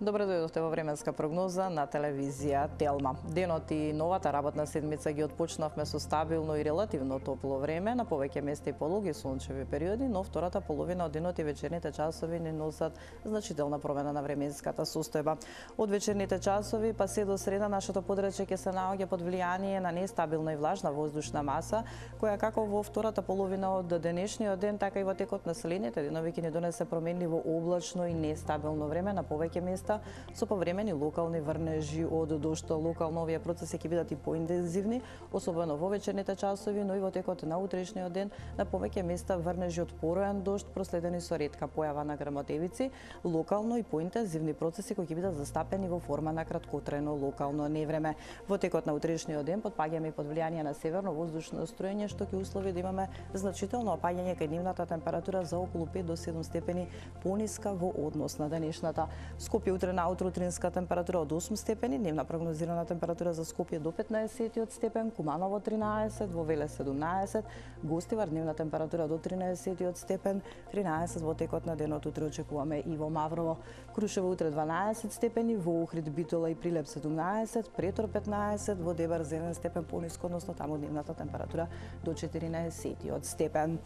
Добро дојдовте во временска прогноза на телевизија Телма. Денот и новата работна седмица ги отпочнавме со стабилно и релативно топло време, на повеќе места и полуги сончеви периоди, но втората половина од денот и вечерните часови не носат значителна промена на временската состојба. Од вечерните часови па се до среда нашето подрачје ќе се наоѓа под влијание на нестабилна и влажна воздушна маса, која како во втората половина од денешниот ден, така и во текот на следните денови ќе ни донесе променливо облачно и нестабилно време на повеќе места со повремени локални врнежи од дожд. Локално овие процеси ќе бидат и поинтензивни, особено во вечерните часови, но и во текот на утрешниот ден на повеќе места врнежи од поројан дожд проследени со ретка појава на грмотевици, локално и поинтензивни процеси кои ќе бидат застапени во форма на краткотрајно локално невреме. Во текот на утрешниот ден потпаѓаме и под влијание на северно воздушно строење што ќе услови да имаме значително опаѓање кај нивната температура за околу 5 до 7 степени пониска во однос на денешната. Скопје утре наутро утринска температура од 8 степени, дневна прогнозирана температура за Скопје до 15 степен, Куманово 13, во Велес 17, Гостивар дневна температура до 13 степен, 13 во текот на денот утре очекуваме и во Маврово. Крушево утре 12 степени, во Охрид, Битола и Прилеп 17, Претор 15, во Дебар 1 степен пониско, односно таму дневната температура до 14 степен.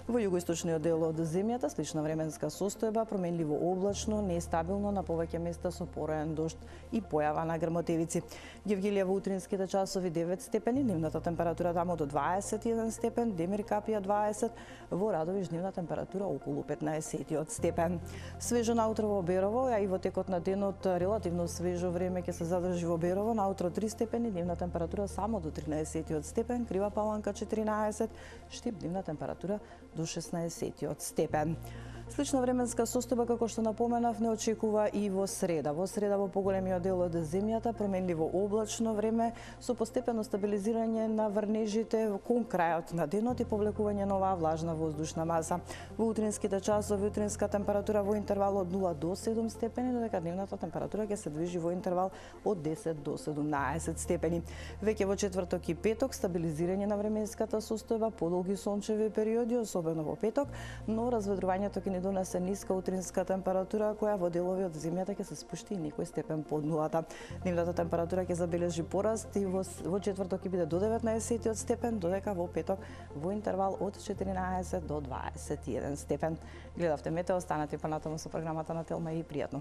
Во југоисточниот дел од земјата слична временска состојба, променливо облачно, нестабилно на повеќе места со поројан дожд и појава на грмотевици. Гевгелија во утринските часови 9 степени, дневната температура таму до 21 степен, Демир Капија 20, во Радовиш дневна температура околу 15 степен. Свежо наутро во Берово, а и во текот на денот релативно свежо време ќе се задржи во Берово, наутро 3 степени, дневна температура само до 13 степен, Крива Паланка 14, Штип дневна температура до 16 степен. Слична временска состојба, како што напоменав, не очекува и во среда. Во среда во поголемиот дел од земјата променливо облачно време со постепено стабилизирање на врнежите кон крајот на денот и повлекување на оваа влажна воздушна маса. Во утринските часови утринска температура во интервал од 0 до 7 степени, додека дневната температура ќе се движи во интервал од 10 до 17 степени. Веќе во четврток и петок стабилизирање на временската состојба, подолги сончеви периоди, особено во петок, но разведрувањето ќе ни донесе ниска утринска температура која во делови од земјата ќе се спушти и некој степен под нулата. Дневната температура ќе забележи пораст и во четврток ќе биде до 19 степен, додека во петок во интервал од 14 до 21 степен. Гледавте Метео, останете понатаму со програмата на Телма и пријатно.